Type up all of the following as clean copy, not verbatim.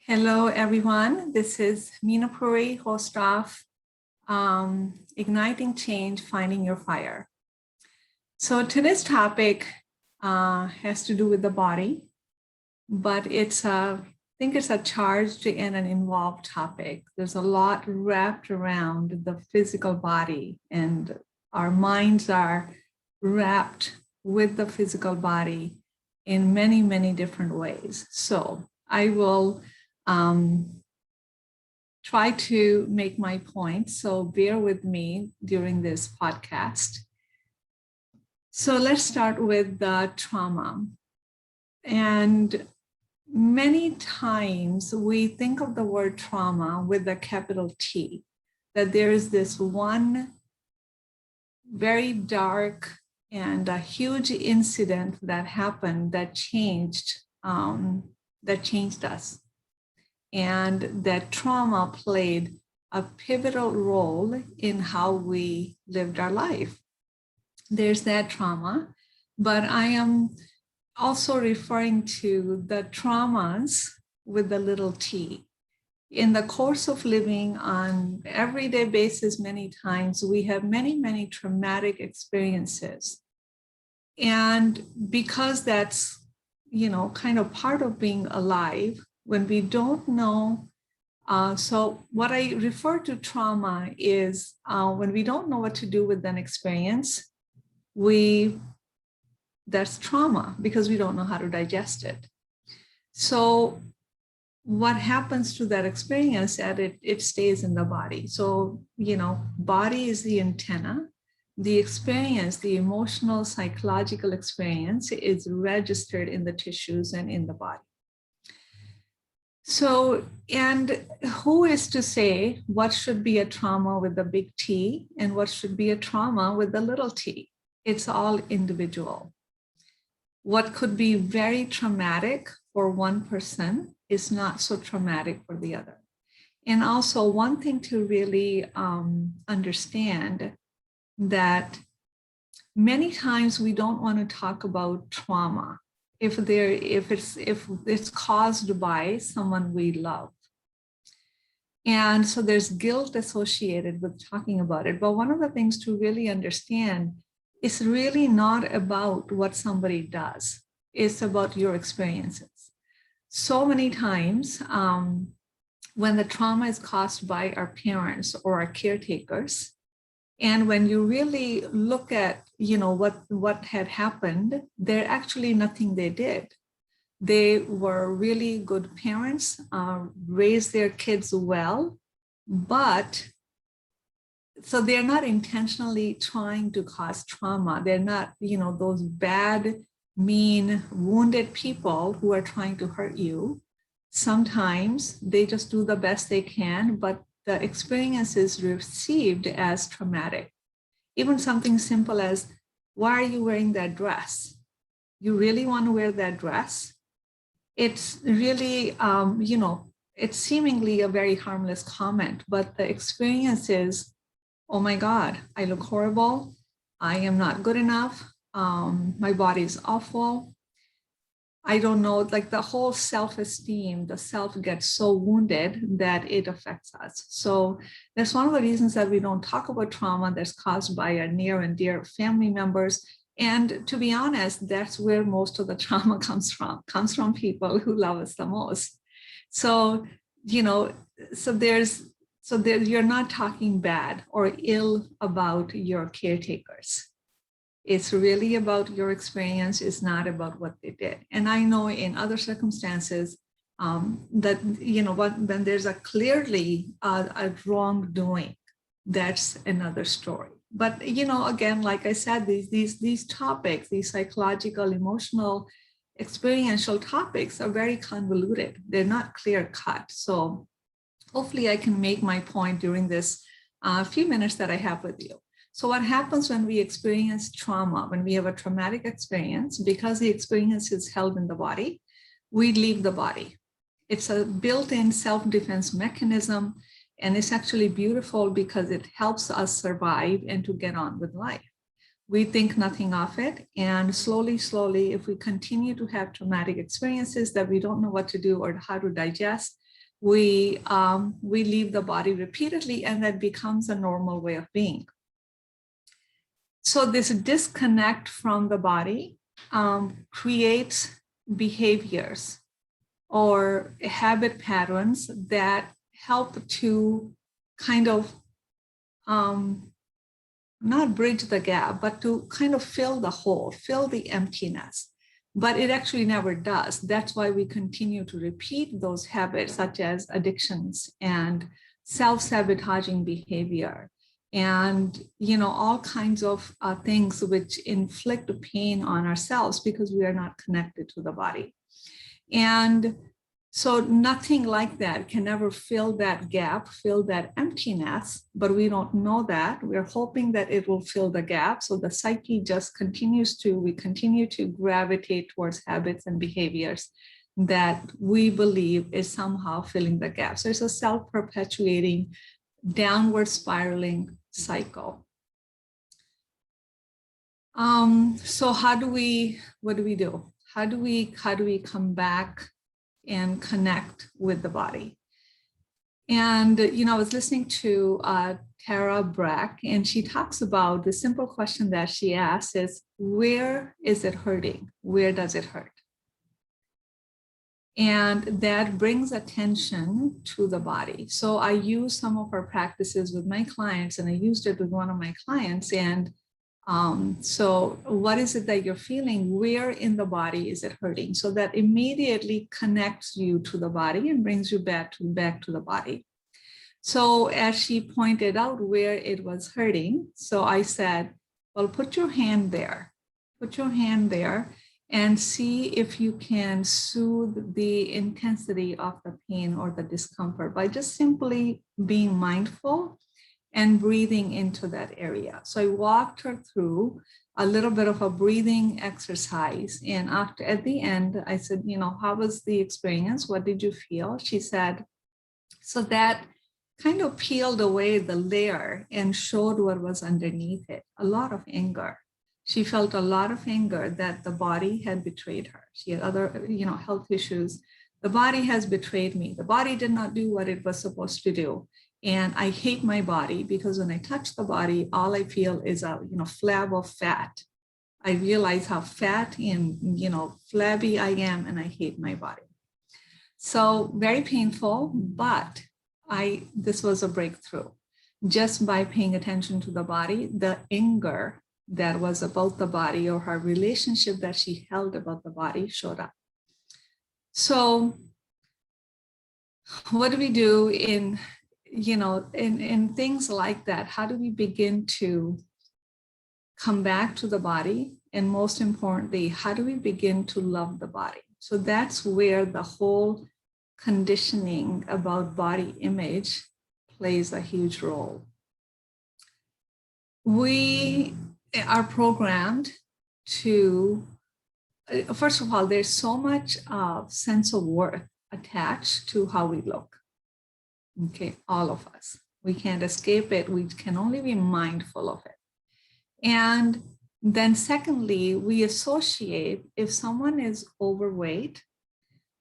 Hello, everyone. This is Meena Puri, host of Igniting Change, Finding Your Fire. So today's topic has to do with the body, but I think it's a charged and an involved topic. There's a lot wrapped around the physical body, and our minds are wrapped with the physical body in many, many different ways. So I will try to make my point. So bear with me during this podcast. So let's start with the trauma. And many times we think of the word trauma with a capital T, that there is this one very dark and a huge incident that happened that changed us. And that trauma played a pivotal role in how we lived our life. There's that trauma, but I am also referring to the traumas with the little t. In the course of living on everyday basis, many times we have many, many traumatic experiences. And because that's, kind of part of being alive, when we don't know, so what I refer to trauma is when we don't know what to do with an experience, that's trauma because we don't know how to digest it. So what happens to that experience that it stays in the body. So, body is the antenna. The experience, the emotional, psychological experience is registered in the tissues and in the body. So, and who is to say what should be a trauma with the big T and what should be a trauma with the little t? It's all individual. What could be very traumatic for one person is not so traumatic for the other. And also one thing to really understand that many times we don't want to talk about trauma if it's caused by someone we love. And so there's guilt associated with talking about it. But one of the things to really understand is really not about what somebody does. It's about your experiences. So many times when the trauma is caused by our parents or our caretakers, and when you really look at, what had happened, there actually nothing they did. They were really good parents, raised their kids well, but so they're not intentionally trying to cause trauma. They're not, those bad, mean, wounded people who are trying to hurt you. Sometimes they just do the best they can, but the experience is received as traumatic. Even something simple as, why are you wearing that dress? You really want to wear that dress? It's really, it's seemingly a very harmless comment, but the experience is, oh my God, I look horrible. I am not good enough. My body is awful. I don't know, like the whole self-esteem, the self gets so wounded that it affects us. So that's one of the reasons that we don't talk about trauma that's caused by our near and dear family members. And to be honest, that's where most of the trauma comes from people who love us the most. So, you're not talking bad or ill about your caretakers. It's really about your experience. It's not about what they did. And I know in other circumstances that, when there's a clearly a wrongdoing, that's another story. But, again, like I said, these topics, these psychological, emotional, experiential topics are very convoluted. They're not clear cut. So hopefully I can make my point during this few minutes that I have with you. So what happens when we experience trauma, when we have a traumatic experience, because the experience is held in the body, we leave the body. It's a built-in self-defense mechanism, and it's actually beautiful because it helps us survive and to get on with life. We think nothing of it, and slowly, if we continue to have traumatic experiences that we don't know what to do or how to digest, we leave the body repeatedly, and that becomes a normal way of being. So this disconnect from the body creates behaviors or habit patterns that help to kind of not bridge the gap, but to kind of fill the hole, fill the emptiness. But it actually never does. That's why we continue to repeat those habits, such as addictions and self-sabotaging behavior, and all kinds of things which inflict pain on ourselves because we are not connected to the body. And so nothing like that can ever fill that gap, fill that emptiness, but we don't know that. We're hoping that it will fill the gap. So the psyche just we continue to gravitate towards habits and behaviors that we believe is somehow filling the gap. So it's a self-perpetuating, downward spiraling cycle. So what do we do? How do we come back and connect with the body? And, I was listening to Tara Brach, and she talks about the simple question that she asks is, where is it hurting? Where does it hurt? And that brings attention to the body. So I use some of our practices with my clients, and I used it with one of my clients. And so what is it that you're feeling? Where in the body is it hurting? So that immediately connects you to the body and brings you back to the body. So as she pointed out where it was hurting, so I said, well, put your hand there. Put your hand there and see if you can soothe the intensity of the pain or the discomfort by just simply being mindful and breathing into that area. So I walked her through a little bit of a breathing exercise. And at the end, I said, how was the experience? What did you feel? She said, so that kind of peeled away the layer and showed what was underneath it, a lot of anger. She felt a lot of anger that the body had betrayed her. She had other, health issues. The body has betrayed me. The body did not do what it was supposed to do. And I hate my body because when I touch the body, all I feel is a flab of fat. I realize how fat and flabby I am, and I hate my body. So very painful, but this was a breakthrough. Just by paying attention to the body, the anger that was about the body or her relationship that she held about the body showed up. So what do we do in things like that? How do we begin to come back to the body? And most importantly, how do we begin to love the body? So that's where the whole conditioning about body image plays a huge role. We are programmed to, first of all, there's so much sense of worth attached to how we look. Okay, all of us. We can't escape it. We can only be mindful of it. And then secondly, we associate, if someone is overweight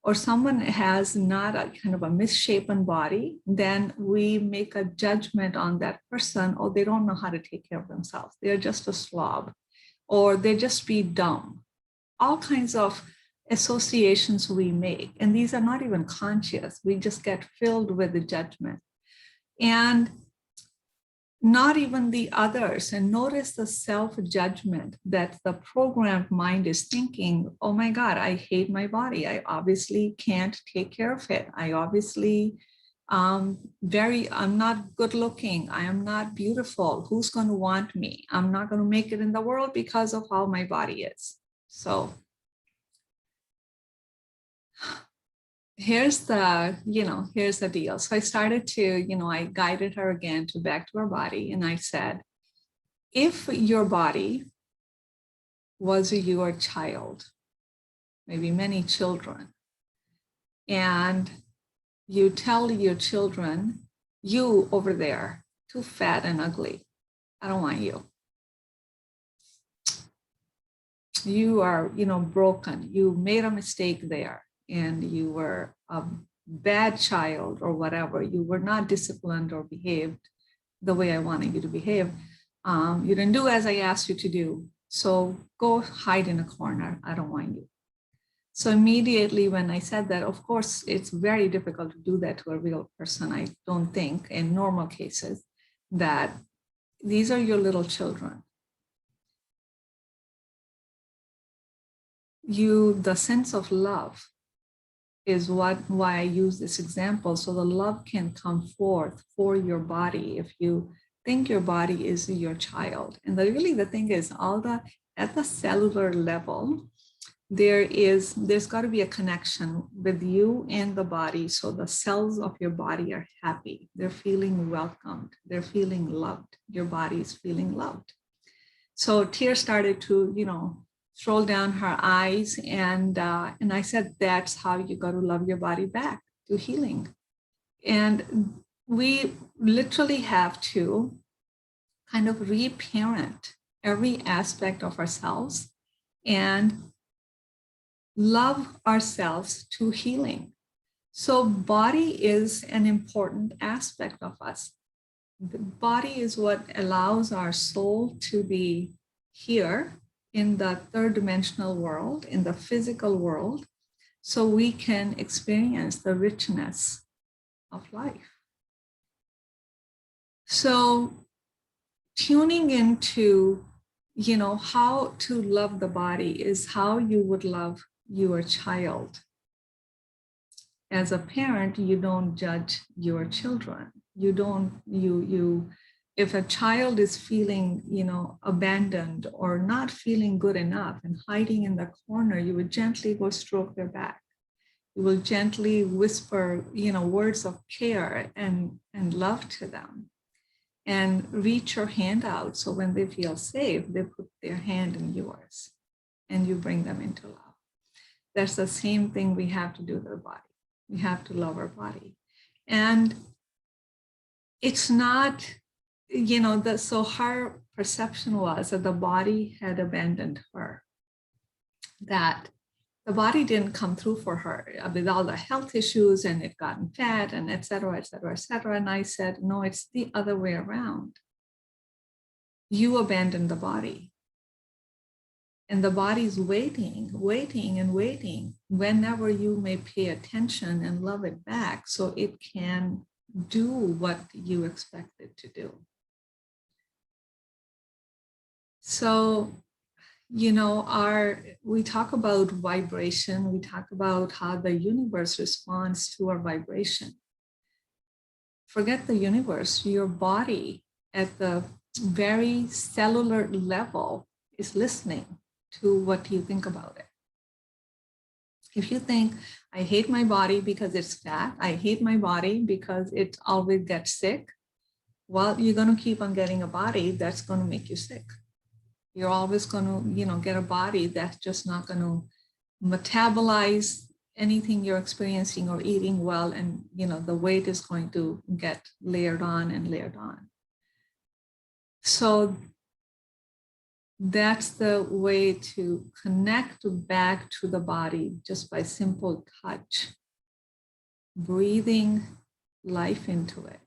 or someone has not a kind of a misshapen body, then we make a judgment on that person, or they don't know how to take care of themselves. They're just a slob, or they just be dumb. All kinds of associations we make, and these are not even conscious. We just get filled with the judgment. And not even the others. And notice the self-judgment that the programmed mind is thinking, oh my God, I hate my body. I obviously can't take care of it. I obviously I'm not good looking. I am not beautiful. Who's going to want me? I'm not going to make it in the world because of how my body is. So here's the deal. So I started to, I guided her again back to her body. And I said, if your body was your child, maybe many children, and you tell your children, you over there, too fat and ugly, I don't want you. You are, broken. You made a mistake there. And you were bad child or whatever, you were not disciplined or behaved the way I wanted you to behave. You didn't do as I asked you to do. So go hide in a corner. I don't want you. So immediately when I said that, of course, it's very difficult to do that to a real person. I don't think in normal cases that these are your little children. The sense of love is why I use this example. So the love can come forth for your body if you think your body is your child. And the thing is, at the cellular level, there's got to be a connection with you and the body. So the cells of your body are happy. They're feeling welcomed. They're feeling loved. Your body is feeling loved. So tears started to, roll down her eyes. And I said, that's how you got to love your body back, to healing. And we literally have to kind of reparent every aspect of ourselves and love ourselves to healing. So body is an important aspect of us. The body is what allows our soul to be here in the third dimensional world, in the physical world, so we can experience the richness of life. So tuning into, how to love the body is how you would love your child. As a parent, you don't judge your children. If a child is feeling, abandoned or not feeling good enough and hiding in the corner, you would gently go stroke their back. You will gently whisper, words of care and love to them, and reach your hand out. So when they feel safe, they put their hand in yours and you bring them into love. That's the same thing we have to do with our body. We have to love our body. And it's not, so her perception was that the body had abandoned her, that the body didn't come through for her with all the health issues and it gotten fat and et cetera, et cetera, et cetera. And I said, no, it's the other way around. You abandoned the body. And the body's waiting and waiting whenever you may pay attention and love it back so it can do what you expect it to do. So, we talk about vibration, we talk about how the universe responds to our vibration. Forget the universe, your body at the very cellular level is listening to what you think about it. If you think, I hate my body because it's fat, I hate my body because it always gets sick, well, you're going to keep on getting a body that's going to make you sick. You're always going to, get a body that's just not going to metabolize anything you're experiencing or eating well. And, the weight is going to get layered on and layered on. So that's the way to connect back to the body, just by simple touch, breathing life into it,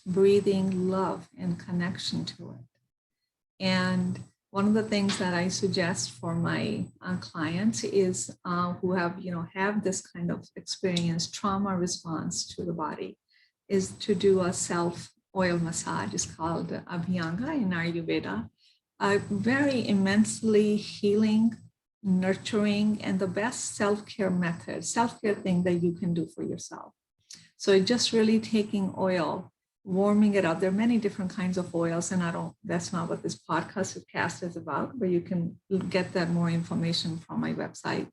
breathing love and connection to it. And one of the things that I suggest for my clients is who have this kind of experience, trauma response to the body, is to do a self oil massage. It's called Abhyanga in Ayurveda. Very immensely healing, nurturing, and the best self-care method, self-care thing that you can do for yourself. So just really taking oil, warming it up. There are many different kinds of oils, and that's not what this podcast is about, but you can get that more information from my website.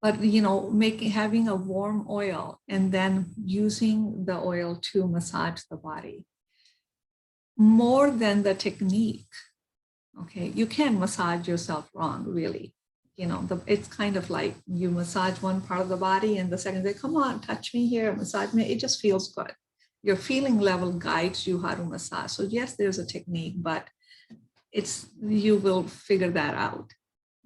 But, having a warm oil and then using the oil to massage the body. More than the technique, okay? You can massage yourself wrong, really. It's kind of like you massage one part of the body and the second day, come on, touch me here, massage me. It just feels good. Your feeling level guides you how to massage. So yes, there's a technique, but you will figure that out.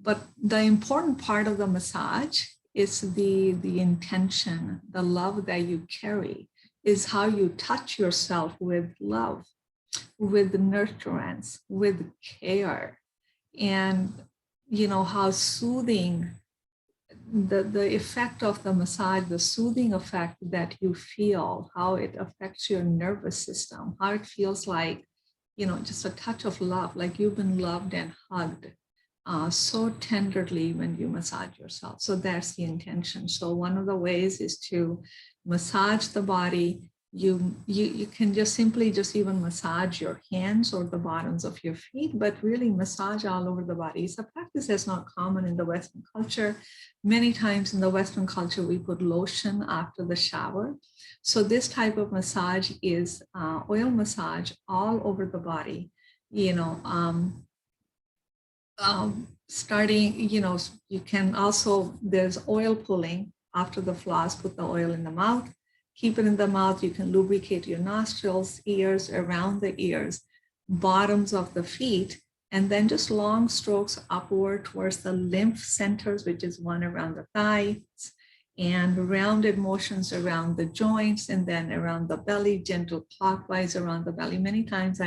But the important part of the massage It's the intention, the love that you carry is how you touch yourself with love, with nurturance, with care, and how soothing the effect of the massage, the soothing effect that you feel, how it affects your nervous system, how it feels like, just a touch of love, like you've been loved and hugged so tenderly when you massage yourself. So that's the intention. So one of the ways is to massage the body. You can just simply just even massage your hands or the bottoms of your feet, but really massage all over the body. It's a practice that's not common in the Western culture. Many times in the Western culture, we put lotion after the shower. So this type of massage is oil massage all over the body, starting, you can also, there's oil pulling after the floss, put the oil in the mouth, keep it in the mouth. You can lubricate your nostrils, ears, around the ears, bottoms of the feet, and then just long strokes upward towards the lymph centers, which is one around the thighs, and rounded motions around the joints, and then around the belly, gentle clockwise around the belly. Many times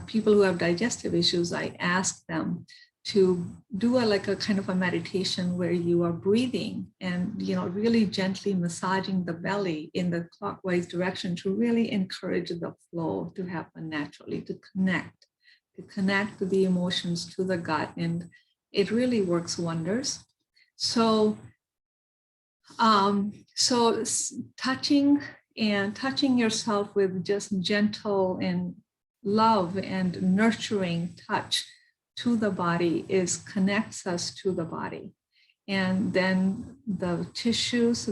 people who have digestive issues, I ask them to do like a kind of a meditation where you are breathing and, really gently massaging the belly in the clockwise direction to really encourage the flow to happen naturally, to connect the emotions to the gut. And it really works wonders. So, touching yourself with just gentle and love and nurturing touch to the body connects us to the body. And then the tissues,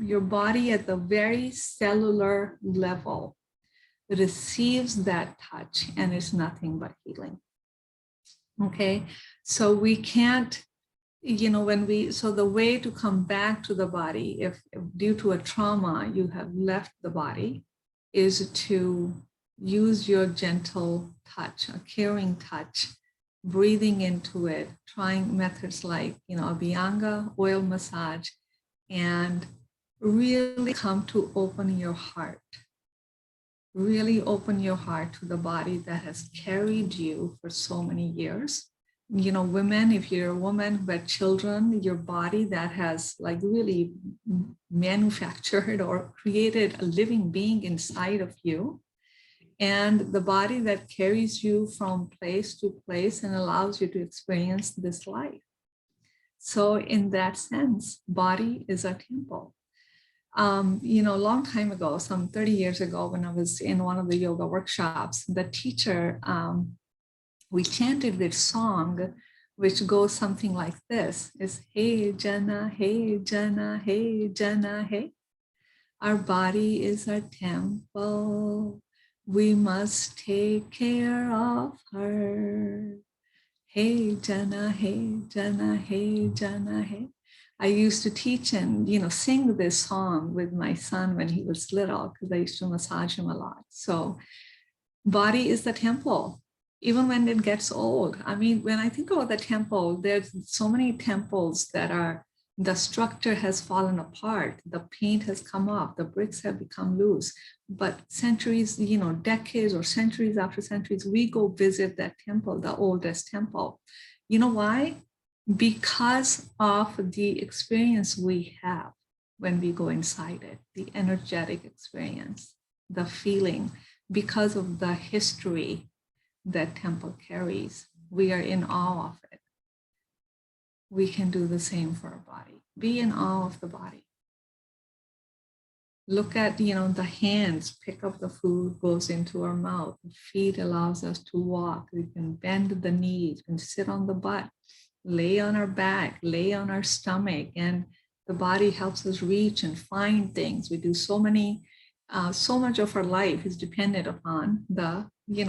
your body at the very cellular level receives that touch, and it's nothing but healing. Okay, so we can't, so the way to come back to the body, if due to a trauma you have left the body, is to use your gentle touch, a caring touch, breathing into it, trying methods like, Abhyanga, oil massage, and really come to open your heart. Really open your heart to the body that has carried you for so many years. Women, if you're a woman who had children, your body that has like really manufactured or created a living being inside of you, and the body that carries you from place to place and allows you to experience this life. So in that sense, body is a temple. A long time ago, some 30 years ago, when I was in one of the yoga workshops, the teacher, we chanted this song, which goes something like this: is hey Jana, hey Jana, hey Jana, hey. Our body is our temple. We must take care of her. Hey Jana, hey Jana, hey Jana, hey. I used to teach and sing this song with my son when he was little, because I used to massage him a lot. So body is the temple, even when it gets old. I mean, when I think about the temple, there's so many temples that are, the structure has fallen apart, the paint has come off, the bricks have become loose, but centuries, decades or centuries after centuries, we go visit that temple, the oldest temple. You know why? Because of the experience we have when we go inside it, the energetic experience, the feeling, because of the history that temple carries. We are in awe of it. We can do the same for our body. Be in awe of the body. Look at, the hands pick up the food, goes into our mouth. The feet allows us to walk. We can bend the knees, we can sit on the butt, lay on our back, lay on our stomach, and the body helps us reach and find things. We do so much of our life is dependent upon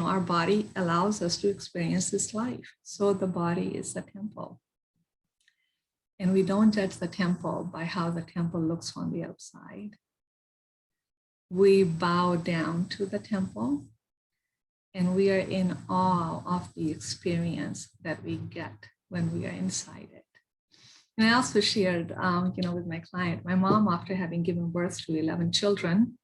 our body allows us to experience this life. So the body is the temple. And we don't judge the temple by how the temple looks on the outside. We bow down to the temple, and we are in awe of the experience that we get when we are inside it. And I also shared, with my client, my mom, after having given birth to 11 children,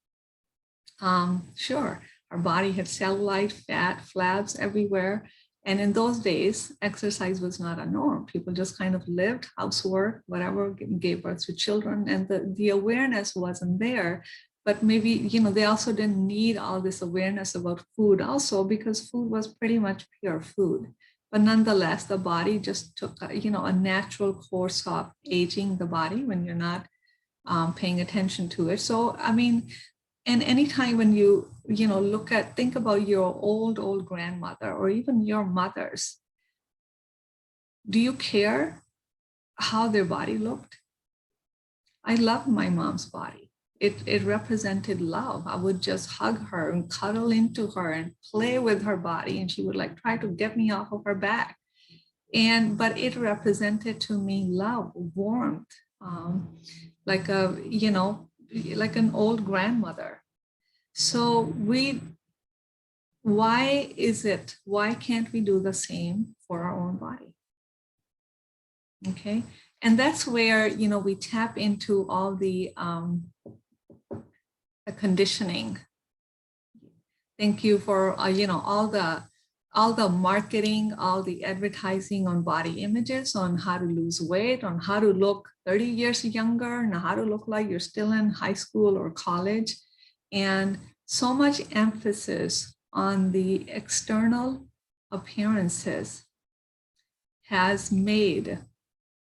sure, her body had cellulite, fat, flabs everywhere. And in those days, exercise was not a norm. People just kind of lived, housework, whatever, gave birth to children, and the awareness wasn't there. But maybe, they also didn't need all this awareness about food also, because food was pretty much pure food. But nonetheless, the body just took, a natural course of aging the body when you're not paying attention to it. So, I mean, and anytime when you, think about your old grandmother or even your mothers, do you care how their body looked? I loved my mom's body. It represented love. I would just hug her and cuddle into her and play with her body. And she would like try to get me off of her back. But it represented to me love, warmth, like an old grandmother. So why can't we do the same for our own body? Okay. And that's where, we tap into all the conditioning. Thank you for, all the marketing, all the advertising on body images, on how to lose weight, on how to look 30 years younger, and how to look like you're still in high school or college. And so much emphasis on the external appearances has made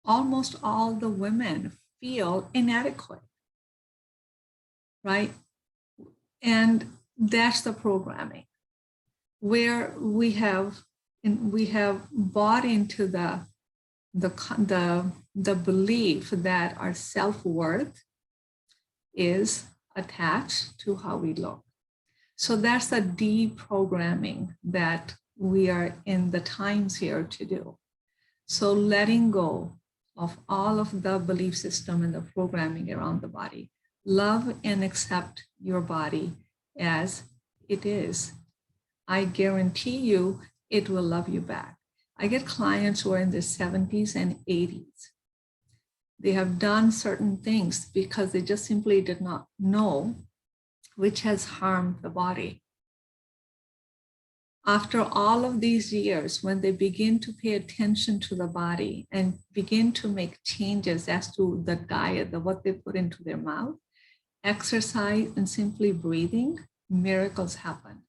almost all the women feel inadequate, right? And that's the programming, where we have bought into the belief that our self-worth is attached to how we look. So that's the deprogramming that we are in the times here to do. So letting go of all of the belief system and the programming around the body. Love and accept your body as it is. I guarantee you it will love you back. I get clients who are in their 70s and 80s. They have done certain things because they just simply did not know, which has harmed the body. After all of these years, when they begin to pay attention to the body and begin to make changes as to the diet, what they put into their mouth, exercise, and simply breathing, miracles happen.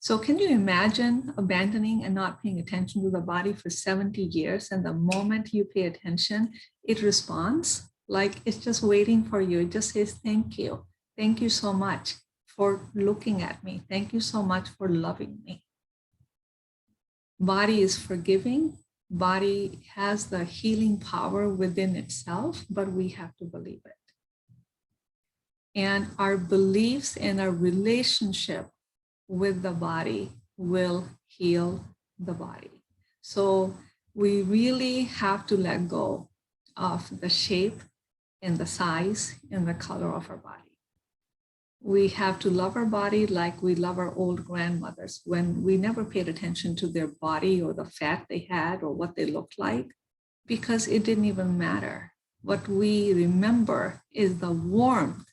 So can you imagine abandoning and not paying attention to the body for 70 years, and the moment you pay attention, it responds like it's just waiting for you. It just says, thank you. Thank you so much for looking at me. Thank you so much for loving me. Body is forgiving. Body has the healing power within itself, but we have to believe it. And our beliefs and our relationship with the body will heal the body. So we really have to let go of the shape and the size and the color of our body. We have to love our body like we love our old grandmothers, when we never paid attention to their body or the fat they had or what they looked like, because it didn't even matter. What we remember is the warmth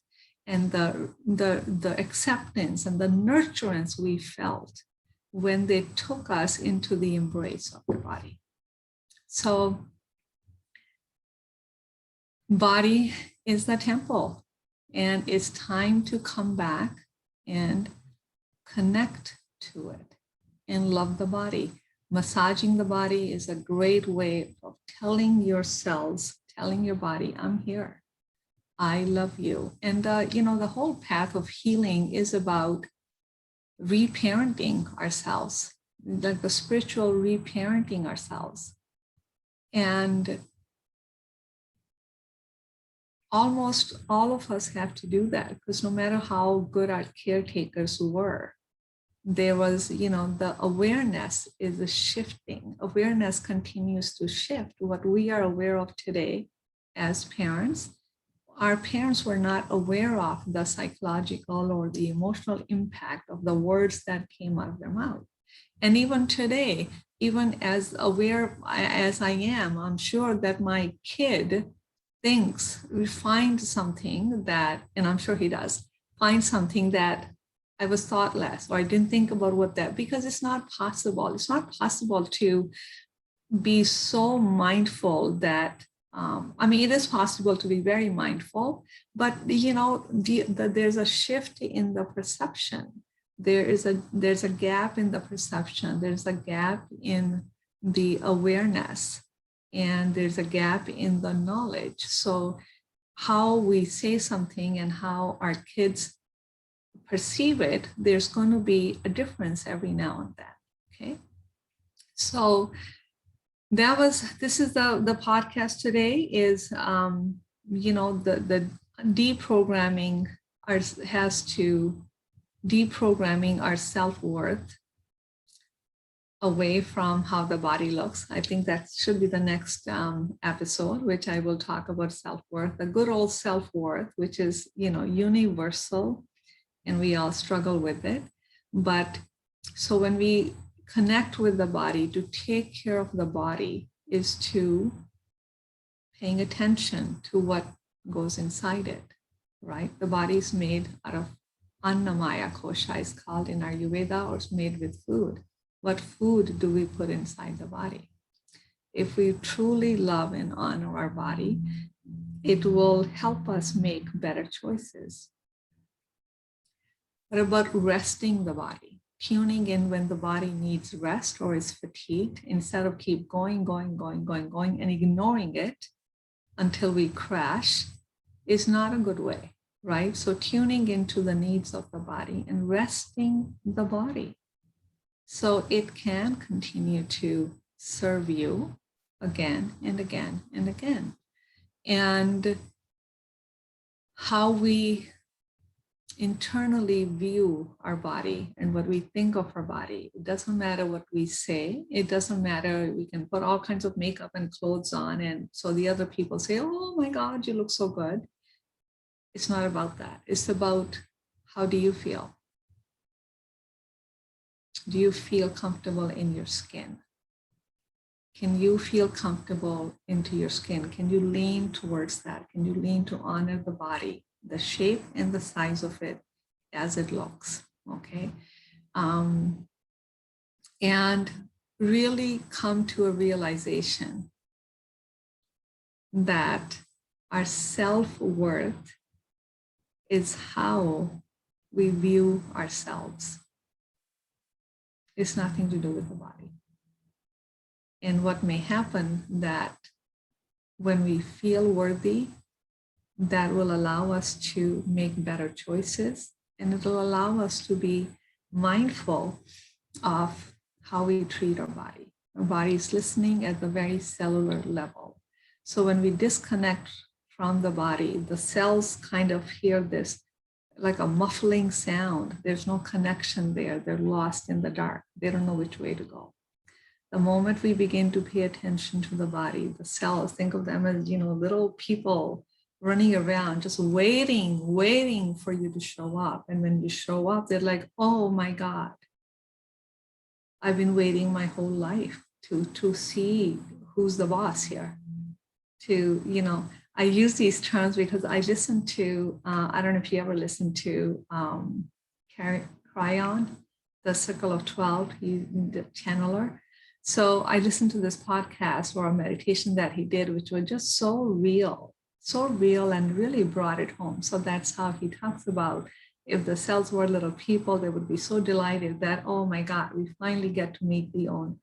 and the acceptance and the nurturance we felt when they took us into the embrace of the body. So body is the temple, and it's time to come back and connect to it and love the body. Massaging the body is a great way of telling your cells, telling your body, I'm here. I love you. And, the whole path of healing is about reparenting ourselves, like the spiritual reparenting ourselves. And almost all of us have to do that, because no matter how good our caretakers were, there was, the awareness is a shifting. Awareness continues to shift. What we are aware of today as parents, our parents were not aware of the psychological or the emotional impact of the words that came out of their mouth. And even today, even as aware as I am, I'm sure that my kid thinks we find something that, and I'm sure he does, find something that I was thoughtless, or I didn't think about what that, because it's not possible. It's not possible to be so mindful that, I mean, it is possible to be very mindful, but there's a shift in the perception. There's a gap in the perception. There's a gap in the awareness, and there's a gap in the knowledge. So how we say something and how our kids perceive it, there's going to be a difference every now and then. Okay. So this is the podcast today is, the deprogramming deprogramming our self-worth away from how the body looks. I think that should be the next episode, which I will talk about self-worth, the good old self-worth, which is, universal, and we all struggle with it. But so when we connect with the body, to take care of the body is to paying attention to what goes inside it, right? The body is made out of annamaya kosha, is called in Ayurveda, or it's made with food. What food do we put inside the body? If we truly love and honor our body, it will help us make better choices. What about resting the body? Tuning in when the body needs rest or is fatigued, instead of keep going, and ignoring it until we crash, is not a good way, right? So tuning into the needs of the body and resting the body so it can continue to serve you again and again and again. And how we internally view our body and what we think of our body. It doesn't matter what we say. It doesn't matter. We can put all kinds of makeup and clothes on, and so the other people say, oh my God, you look so good. It's not about that. It's about, how do you feel? Do you feel comfortable in your skin? Can you feel comfortable into your skin? Can you lean towards that? Can you lean to honor the body, the shape and the size of it as it looks, okay? And really come to a realization that our self-worth is how we view ourselves. It's nothing to do with the body. And what may happen that when we feel worthy, that will allow us to make better choices, and it will allow us to be mindful of how we treat our body. Our body is listening at the very cellular level. So when we disconnect from the body, the cells kind of hear this like a muffling sound. There's no connection there. They're lost in the dark. They don't know which way to go. The moment we begin to pay attention to the body, the cells, think of them as, little people running around, just waiting for you to show up. And when you show up, they're like, oh my God, I've been waiting my whole life to see who's the boss here. I use these terms because I listen to, I don't know if you ever listened to Cryon, the Circle of 12, he's the channeler. So I listened to this podcast or a meditation that he did, which was just so real and really brought it home. So that's how he talks about, if the cells were little people, they would be so delighted that, oh my God, we finally get to meet the owner.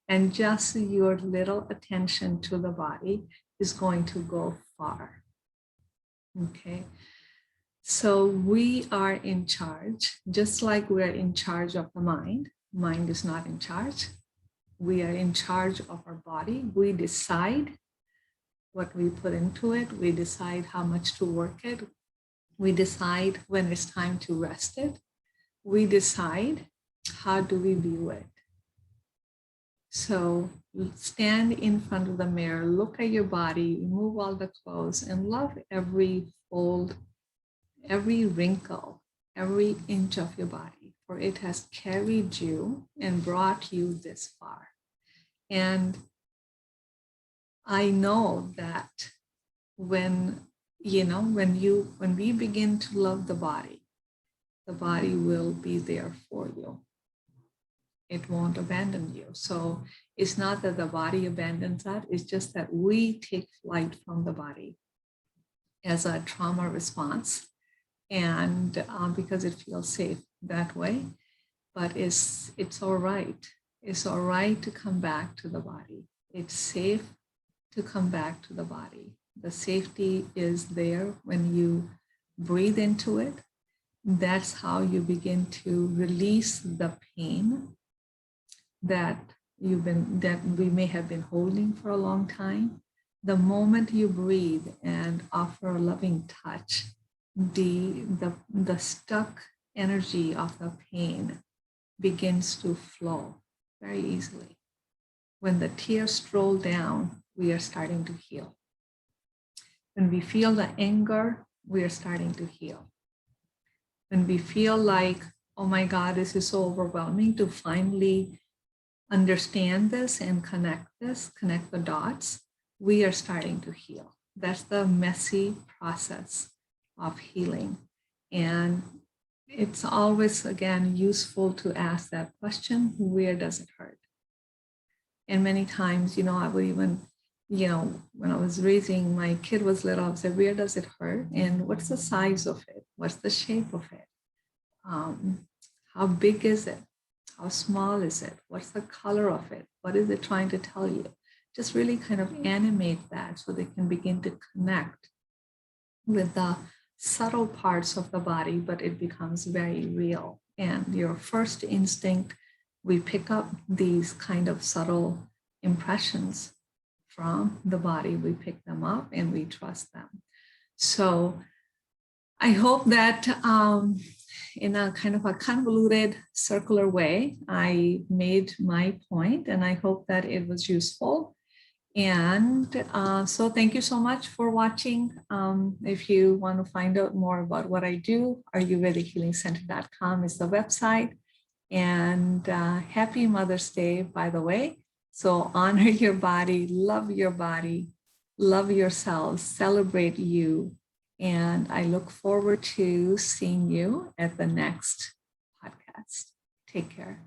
And just your little attention to the body is going to go far. Okay. So we are in charge, just like we're in charge of the mind. Mind is not in charge. We are in charge of our body. We decide what we put into it. We decide how much to work it. We decide when it's time to rest it. We decide how do we view it. So stand in front of the mirror, look at your body, remove all the clothes, and love every fold, every wrinkle, every inch of your body. for it has carried you and brought you this far. And I know that when we begin to love the body will be there for you. It won't abandon you. So it's not that the body abandons us, it's just that we take flight from the body as a trauma response, and because it feels safe that way. But it's all right. It's all right to come back to the body. It's safe to come back to the body. The safety is there when you breathe into it. That's how you begin to release the pain that we may have been holding for a long time. The moment you breathe and offer a loving touch, the stuck energy of the pain begins to flow very easily. When the tears roll down, we are starting to heal. When we feel the anger, we are starting to heal. When we feel like, oh my God, this is so overwhelming, to finally understand this and connect the dots, we are starting to heal. That's the messy process of healing. And it's always, again, useful to ask that question, where does it hurt? And many times, I would even, when I was raising, my kid was little, I would say, where does it hurt? And what's the size of it? What's the shape of it? How big is it? How small is it? What's the color of it? What is it trying to tell you? Just really kind of animate that so they can begin to connect with the subtle parts of the body, but it becomes very real. And your first instinct, we pick up these kind of subtle impressions from the body, we pick them up and we trust them. So I hope that in a kind of a convoluted circular way, I made my point, and I hope that it was useful. And so thank you so much for watching. If you want to find out more about what I do, ayurvedichealingcenter.com is the website. And happy Mother's Day, by the way. So honor your body, love yourselves, celebrate you. And I look forward to seeing you at the next podcast. Take care.